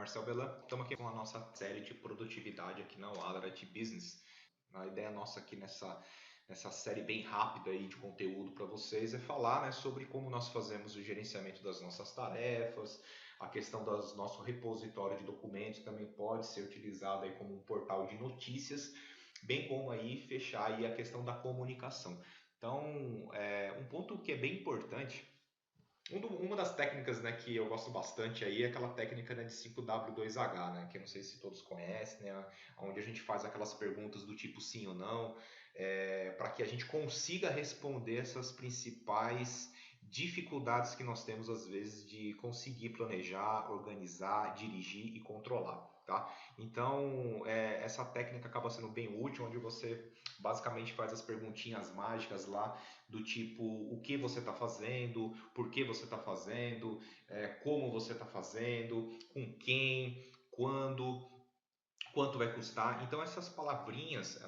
Marcel Belan. Estamos aqui com a nossa série de produtividade aqui na Wallarat Business. A ideia nossa aqui nessa série bem rápida aí de conteúdo para vocês é falar, né, sobre como nós fazemos o gerenciamento das nossas tarefas, a questão do nosso repositório de documentos também pode ser utilizado aí como um portal de notícias, bem como aí fechar aí a questão da comunicação. Então, um ponto que é bem importante. Uma das técnicas, né, que eu gosto bastante aí é aquela técnica, né, de 5W2H, né, que eu não sei se todos conhecem, né, onde a gente faz aquelas perguntas do tipo sim ou não, para que a gente consiga responder essas principais dificuldades que nós temos às vezes de conseguir planejar, organizar, dirigir e controlar, tá? Então, essa técnica acaba sendo bem útil, onde você basicamente faz as perguntinhas mágicas lá do tipo o que você está fazendo, por que você está fazendo, como você está fazendo, com quem, quando, quanto vai custar. Então essas palavrinhas,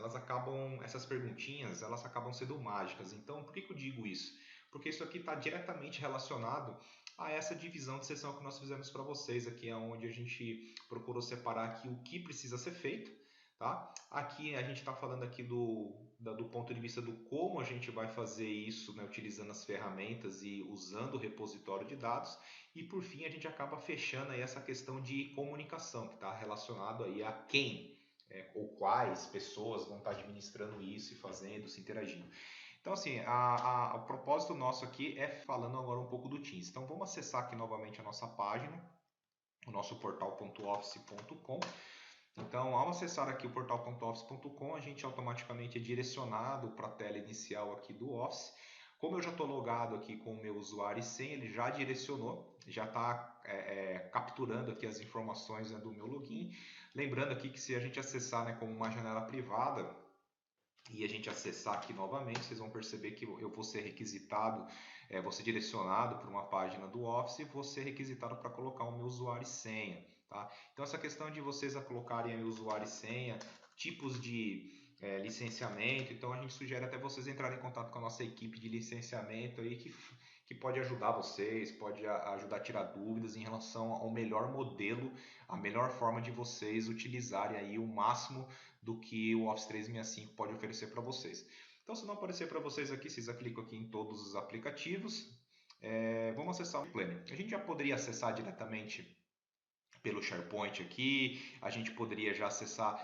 essas perguntinhas, elas acabam sendo mágicas. Então por que eu digo isso? Porque isso aqui está diretamente relacionado a essa divisão de sessão que nós fizemos para vocês aqui, onde a gente procurou separar aqui o que precisa ser feito. Tá? Aqui a gente está falando aqui do ponto de vista do como a gente vai fazer isso, né, utilizando as ferramentas e usando o repositório de dados. E por fim a gente acaba fechando aí essa questão de comunicação, que está relacionado aí a quem ou quais pessoas vão estar administrando isso e fazendo, se interagindo. Então, assim, o propósito nosso aqui é falando agora um pouco do Teams. Então, vamos acessar aqui novamente a nossa página, o nosso portal.office.com. Então, ao acessar aqui o portal.office.com, a gente automaticamente é direcionado para a tela inicial aqui do Office. Como eu já estou logado aqui com o meu usuário e senha, ele já direcionou, já está capturando aqui as informações, né, do meu login. Lembrando aqui que se a gente acessar, né, como uma janela privada, e a gente acessar aqui novamente, vocês vão perceber que eu vou ser requisitado, vou ser direcionado para uma página do Office e vou ser requisitado para colocar o meu usuário e senha. Tá? Então essa questão de vocês colocarem o usuário e senha, tipos de licenciamento, então a gente sugere até vocês entrarem em contato com a nossa equipe de licenciamento aí que pode ajudar vocês, pode ajudar a tirar dúvidas em relação ao melhor modelo, a melhor forma de vocês utilizarem aí o máximo do que o Office 365 pode oferecer para vocês. Então, se não aparecer para vocês aqui, vocês clicam aqui em todos os aplicativos. Vamos acessar o Planner. A gente já poderia acessar diretamente pelo SharePoint aqui, a gente poderia já acessar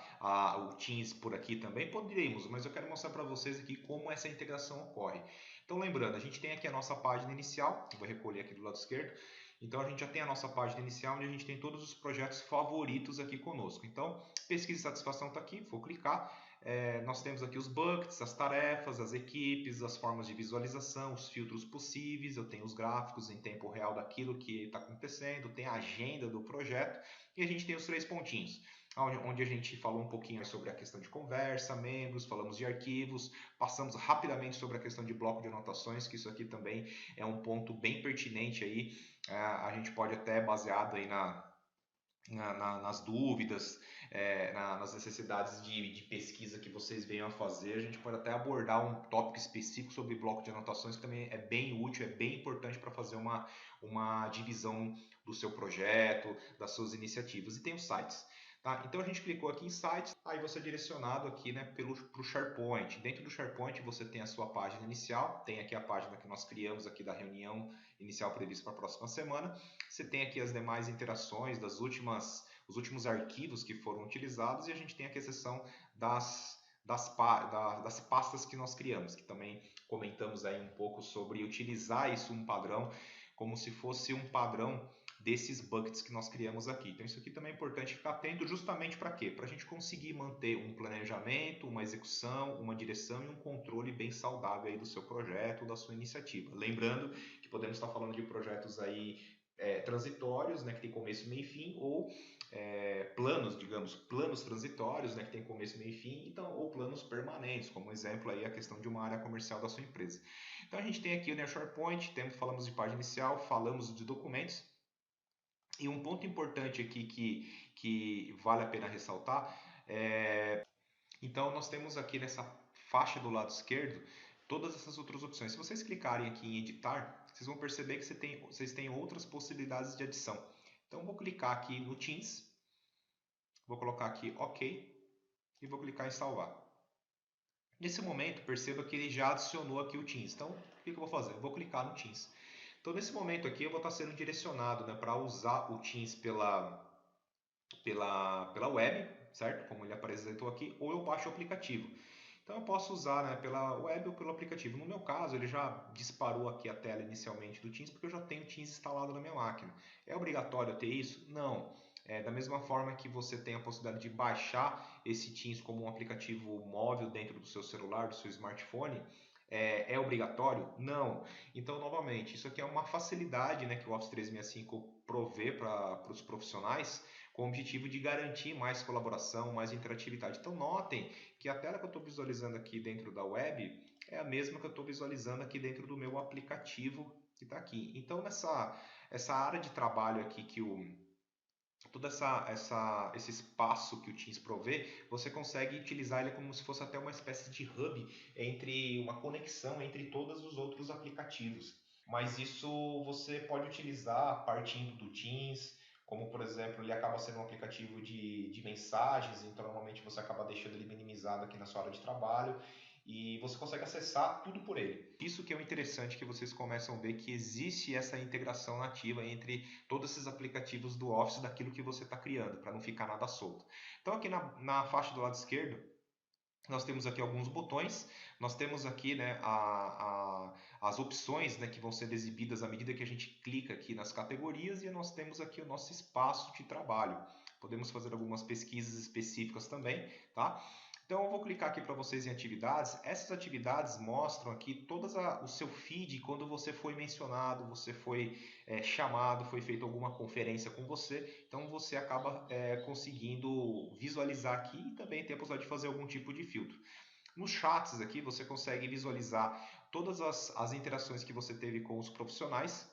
o Teams por aqui também, poderíamos, mas eu quero mostrar para vocês aqui como essa integração ocorre. Então lembrando, a gente tem aqui a nossa página inicial, vou recolher aqui do lado esquerdo, então a gente já tem a nossa página inicial onde a gente tem todos os projetos favoritos aqui conosco. Então, pesquisa e satisfação está aqui, vou clicar. Nós temos aqui os buckets, as tarefas, as equipes, as formas de visualização, os filtros possíveis, eu tenho os gráficos em tempo real daquilo que está acontecendo, tem a agenda do projeto e a gente tem os 3 pontinhos, onde a gente falou um pouquinho sobre a questão de conversa, membros, falamos de arquivos, passamos rapidamente sobre a questão de bloco de anotações, que isso aqui também é um ponto bem pertinente aí, a gente pode até, baseado aí nas dúvidas, nas necessidades de pesquisa que vocês venham a fazer, a gente pode até abordar um tópico específico sobre bloco de anotações, que também é bem útil, é bem importante para fazer uma divisão do seu projeto, das suas iniciativas. E tem os sites. Tá? Então a gente clicou aqui em sites, aí você é direcionado aqui, né, para o SharePoint. Dentro do SharePoint você tem a sua página inicial, tem aqui a página que nós criamos aqui da reunião inicial prevista para a próxima semana. Você tem aqui as demais interações os últimos arquivos que foram utilizados e a gente tem aqui a seção das pastas que nós criamos, que também comentamos aí um pouco sobre utilizar isso um padrão, como se fosse um padrão desses buckets que nós criamos aqui. Então isso aqui também é importante ficar atento justamente para quê? Para a gente conseguir manter um planejamento, uma execução, uma direção e um controle bem saudável aí do seu projeto, da sua iniciativa. Lembrando que podemos estar falando de projetos aí transitórios, né, que tem começo, meio e fim, ou planos transitórios, né, que tem começo, meio e fim, então, ou planos permanentes, como exemplo aí a questão de uma área comercial da sua empresa. Então a gente tem aqui o SharePoint, falamos de página inicial, falamos de documentos, e um ponto importante aqui que vale a pena ressaltar então nós temos aqui nessa faixa do lado esquerdo todas essas outras opções. Se vocês clicarem aqui em editar, vocês vão perceber que vocês têm outras possibilidades de adição. Então vou clicar aqui no Teams, vou colocar aqui OK e vou clicar em salvar. Nesse momento, perceba que ele já adicionou aqui o Teams. Então, o que eu vou fazer? Eu vou clicar no Teams. Então, nesse momento aqui, eu vou estar sendo direcionado, né, para usar o Teams pela web, certo? Como ele apresentou aqui, ou eu baixo o aplicativo. Então, eu posso usar, né, pela web ou pelo aplicativo. No meu caso, ele já disparou aqui a tela inicialmente do Teams, porque eu já tenho o Teams instalado na minha máquina. É obrigatório ter isso? Não. Da mesma forma que você tem a possibilidade de baixar esse Teams como um aplicativo móvel dentro do seu celular, do seu smartphone, é obrigatório? Não. Então, novamente, isso aqui é uma facilidade, né, que o Office 365 provê para os profissionais, com o objetivo de garantir mais colaboração, mais interatividade. Então, notem que a tela que eu estou visualizando aqui dentro da web é a mesma que eu estou visualizando aqui dentro do meu aplicativo que está aqui. Então, essa área de trabalho aqui que todo esse espaço que o Teams provê, você consegue utilizar ele como se fosse até uma espécie de hub entre uma conexão entre todos os outros aplicativos. Mas isso você pode utilizar partindo do Teams, como por exemplo, ele acaba sendo um aplicativo de mensagens, então normalmente você acaba deixando ele minimizado aqui na sua área de trabalho e você consegue acessar tudo por ele. Isso que é o interessante, que vocês começam a ver que existe essa integração nativa entre todos esses aplicativos do Office, daquilo que você está criando, para não ficar nada solto. Então aqui na faixa do lado esquerdo, nós temos aqui alguns botões, nós temos aqui, né, as opções, né, que vão sendo exibidas à medida que a gente clica aqui nas categorias, e nós temos aqui o nosso espaço de trabalho. Podemos fazer algumas pesquisas específicas também, tá? Então eu vou clicar aqui para vocês em atividades. Essas atividades mostram aqui todo o seu feed quando você foi mencionado, você foi chamado, foi feita alguma conferência com você. Então você acaba conseguindo visualizar aqui e também ter a possibilidade de fazer algum tipo de filtro. Nos chats aqui você consegue visualizar todas as interações que você teve com os profissionais,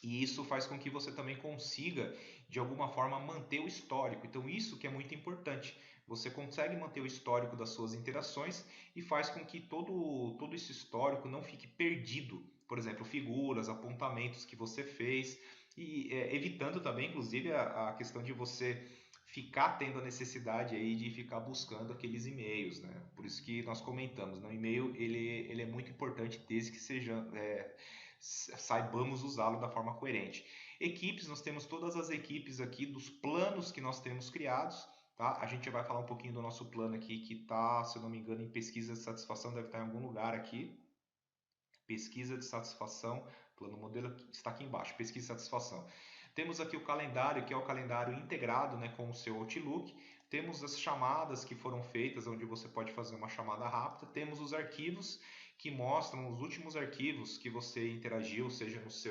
e isso faz com que você também consiga, de alguma forma, manter o histórico. Então, isso que é muito importante. Você consegue manter o histórico das suas interações e faz com que todo esse histórico não fique perdido. Por exemplo, figuras, apontamentos que você fez, e evitando também, inclusive, a questão de você ficar tendo a necessidade aí de ficar buscando aqueles e-mails, né? Por isso que nós comentamos, né? O e-mail ele é muito importante desde que saibamos usá-lo da forma coerente. Equipes, nós temos todas as equipes aqui dos planos que nós temos criados. Tá? A gente vai falar um pouquinho do nosso plano aqui, que está, se eu não me engano, em pesquisa de satisfação, deve estar em algum lugar aqui. Pesquisa de satisfação, plano modelo está aqui embaixo, pesquisa de satisfação. Temos aqui o calendário, que é o calendário integrado, né, com o seu Outlook. Temos as chamadas que foram feitas, onde você pode fazer uma chamada rápida. Temos os arquivos, que mostram os últimos arquivos que você interagiu, seja nos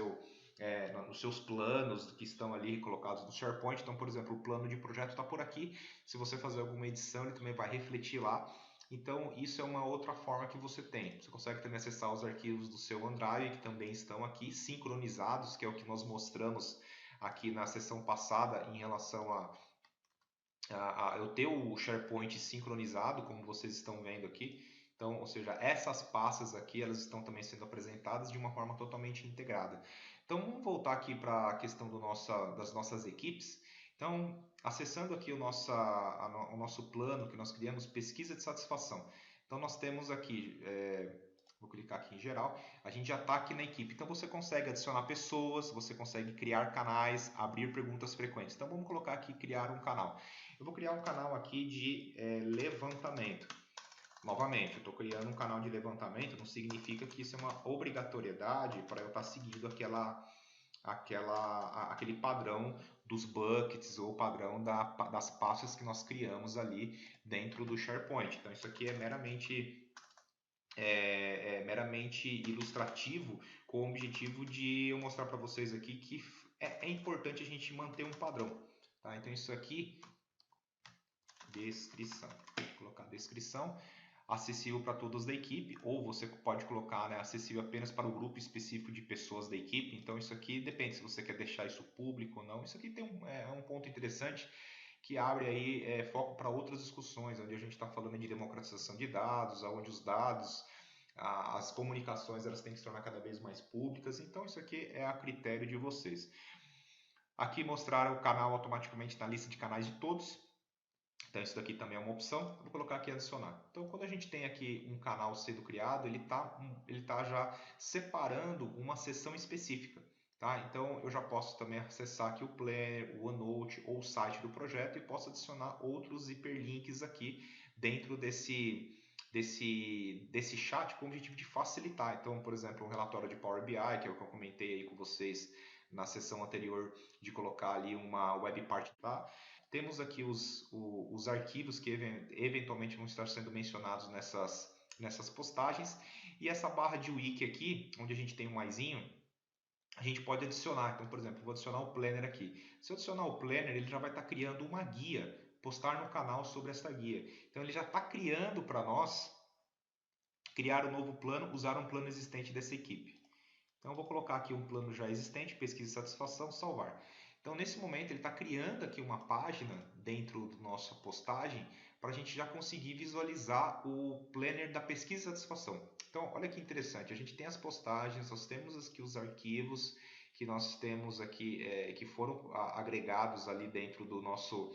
seus planos que estão ali colocados no SharePoint. Então, por exemplo, o plano de projeto está por aqui. Se você fazer alguma edição, ele também vai refletir lá. Então, isso é uma outra forma que você tem. Você consegue também acessar os arquivos do seu OneDrive, que também estão aqui sincronizados, que é o que nós mostramos aqui na sessão passada em relação a eu ter o SharePoint sincronizado, como vocês estão vendo aqui. Então, ou seja, essas pastas aqui, elas estão também sendo apresentadas de uma forma totalmente integrada. Então, vamos voltar aqui para a questão das nossas equipes. Então, acessando aqui o nosso plano que nós criamos, pesquisa de satisfação. Então, nós temos aqui, vou clicar aqui em geral, a gente já está aqui na equipe. Então, você consegue adicionar pessoas, você consegue criar canais, abrir perguntas frequentes. Então, vamos colocar aqui, criar um canal. Eu vou criar um canal aqui de levantamento. Novamente, eu estou criando um canal de levantamento, não significa que isso é uma obrigatoriedade para eu estar seguindo aquele padrão dos buckets ou padrão das pastas que nós criamos ali dentro do SharePoint. Então, isso aqui é meramente ilustrativo, com o objetivo de eu mostrar para vocês aqui que é importante a gente manter um padrão. Tá? Então, isso aqui, descrição, vou colocar descrição, acessível para todos da equipe, ou você pode colocar, né, acessível apenas para o grupo específico de pessoas da equipe. Então isso aqui depende se você quer deixar isso público ou não. Isso aqui tem um ponto interessante que abre aí foco para outras discussões, onde a gente está falando de democratização de dados, onde os dados, as comunicações, elas têm que se tornar cada vez mais públicas. Então isso aqui é a critério de vocês. Aqui mostrar o canal automaticamente na lista de canais de todos. Então isso daqui também é uma opção. Vou colocar aqui adicionar. Então quando a gente tem aqui um canal sendo criado, ele tá já separando uma seção específica. Tá? Então eu já posso também acessar aqui o Planner, o OneNote ou o site do projeto e posso adicionar outros hiperlinks aqui dentro desse chat com o objetivo de facilitar. Então, por exemplo, um relatório de Power BI, que é o que eu comentei aí com vocês na sessão anterior, de colocar ali uma web part, tá? Temos aqui os arquivos que eventualmente vão estar sendo mencionados nessas postagens. E essa barra de wiki aqui, onde a gente tem um maisinho, a gente pode adicionar. Então, por exemplo, vou adicionar o Planner aqui. Se eu adicionar o Planner, ele já vai estar criando uma guia, postar no canal sobre essa guia. Então, ele já está criando para nós criar um novo plano, usar um plano existente dessa equipe. Então, eu vou colocar aqui um plano já existente, pesquisa e satisfação, salvar. Então, nesse momento, ele está criando aqui uma página dentro da nossa postagem para a gente já conseguir visualizar o planner da pesquisa e satisfação. Então, olha que interessante, a gente tem as postagens, nós temos aqui os arquivos que nós temos aqui, que foram agregados ali dentro do nosso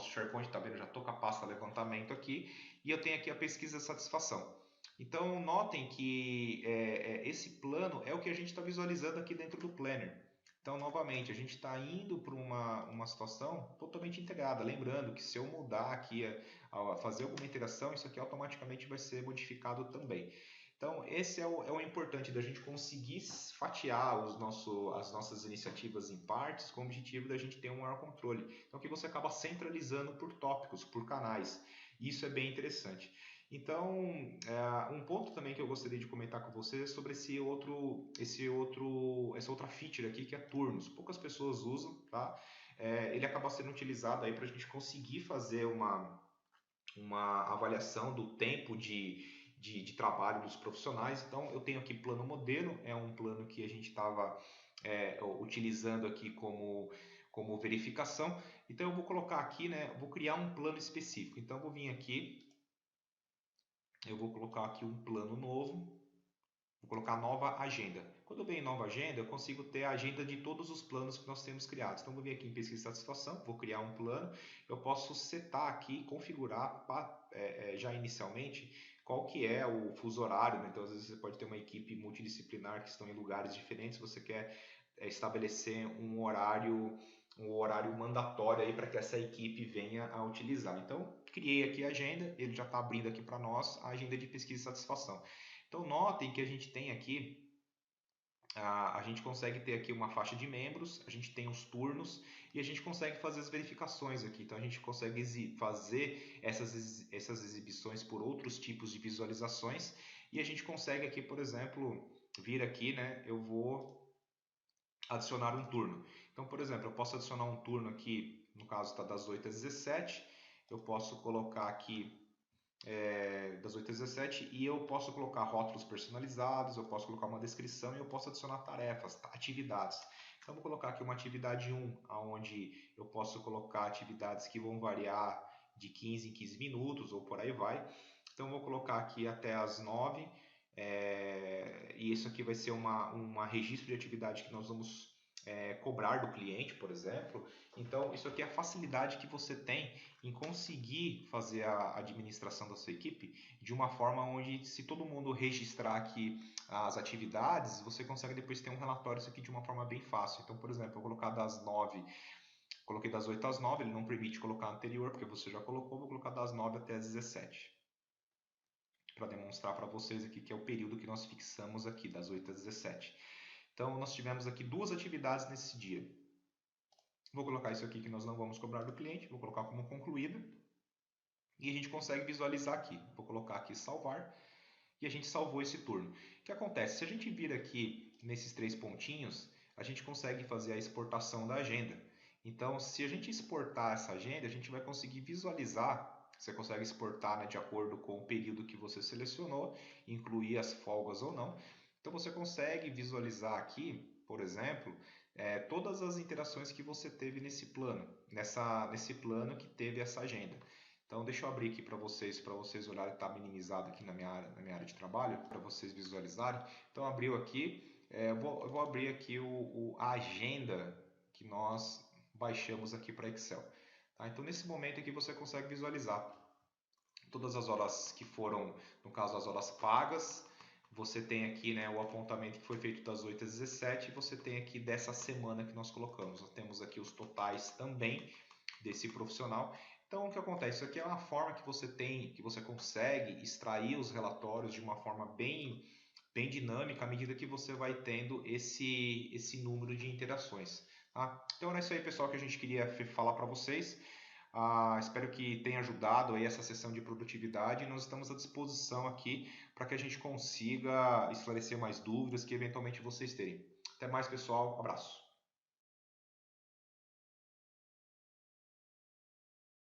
SharePoint, tá vendo? Já estou com a pasta levantamento aqui, e eu tenho aqui a pesquisa e satisfação. Então, notem que esse plano é o que a gente está visualizando aqui dentro do Planner. Então, novamente, a gente está indo para uma situação totalmente integrada. Lembrando que se eu mudar aqui, a fazer alguma interação, isso aqui automaticamente vai ser modificado também. Então, esse é o importante da gente conseguir fatiar as nossas iniciativas em partes com o objetivo da gente ter um maior controle. Então, que você acaba centralizando por tópicos, por canais. Isso é bem interessante. Então, um ponto também que eu gostaria de comentar com vocês é sobre essa outra feature aqui que é turnos. Poucas pessoas usam, tá? Ele acaba sendo utilizado aí para a gente conseguir fazer uma avaliação do tempo de trabalho dos profissionais. Então, eu tenho aqui plano modelo, é um plano que a gente estava utilizando aqui como verificação. Então, eu vou colocar aqui, né? Vou criar um plano específico. Então, eu vou vir aqui. Eu vou colocar aqui um plano novo, vou colocar nova agenda. Quando eu venho em nova agenda, eu consigo ter a agenda de todos os planos que nós temos criados. Então, vou vir aqui em pesquisa de satisfação, vou criar um plano, eu posso setar aqui, configurar já inicialmente qual que é o fuso horário. Né? Então, às vezes você pode ter uma equipe multidisciplinar que estão em lugares diferentes, você quer estabelecer um horário mandatório aí para que essa equipe venha a utilizar. Então, criei aqui a agenda, ele já está abrindo aqui para nós a agenda de pesquisa e satisfação. Então, notem que a gente tem aqui, a gente consegue ter aqui uma faixa de membros, a gente tem os turnos e a gente consegue fazer as verificações aqui. Então, a gente consegue fazer essas exibições por outros tipos de visualizações e a gente consegue aqui, por exemplo, vir aqui, né? Eu vou adicionar um turno. Então, por exemplo, eu posso adicionar um turno aqui, no caso está das 8 às 17, eu posso colocar aqui das 8 às 17 e eu posso colocar rótulos personalizados, eu posso colocar uma descrição e eu posso adicionar tarefas, atividades. Então, vou colocar aqui uma atividade 1, onde eu posso colocar atividades que vão variar de 15 em 15 minutos ou por aí vai. Então, vou colocar aqui até as 9, e isso aqui vai ser uma registro de atividade que nós vamos cobrar do cliente, por exemplo. Então, isso aqui é a facilidade que você tem em conseguir fazer a administração da sua equipe de uma forma onde, se todo mundo registrar aqui as atividades, você consegue depois ter um relatório isso aqui de uma forma bem fácil. Então, por exemplo, eu vou colocar das 9, coloquei das 8 às 9, ele não permite colocar anterior, porque você já colocou, vou colocar das 9 até as 17. Para demonstrar para vocês aqui que é o período que nós fixamos aqui, das 8 às 17. Então, nós tivemos aqui 2 atividades nesse dia. Vou colocar isso aqui que nós não vamos cobrar do cliente, vou colocar como concluída. E a gente consegue visualizar aqui. Vou colocar aqui salvar e a gente salvou esse turno. O que acontece? Se a gente vir aqui nesses 3 pontinhos, a gente consegue fazer a exportação da agenda. Então, se a gente exportar essa agenda, a gente vai conseguir visualizar. Você consegue exportar, né, de acordo com o período que você selecionou, incluir as folgas ou não. Então, você consegue visualizar aqui, por exemplo, todas as interações que você teve nesse plano, nesse plano que teve essa agenda. Então, deixa eu abrir aqui para vocês olharem, está minimizado aqui na minha área de trabalho, para vocês visualizarem. Então, abriu aqui, eu vou abrir aqui a agenda que nós baixamos aqui para Excel. Tá? Então, nesse momento aqui você consegue visualizar todas as horas que foram, no caso, as horas pagas. Você tem aqui, né, o apontamento que foi feito das 8 às 17 e você tem aqui dessa semana que nós colocamos. Nós temos aqui os totais também desse profissional. Então, o que acontece? Isso aqui é uma forma que você tem, que você consegue extrair os relatórios de uma forma bem dinâmica à medida que você vai tendo esse número de interações. Tá? Então, era isso aí, pessoal, que a gente queria falar para vocês. Espero que tenha ajudado aí essa sessão de produtividade. Nós estamos à disposição aqui para que a gente consiga esclarecer mais dúvidas que eventualmente vocês terem. Até mais, pessoal. Um abraço.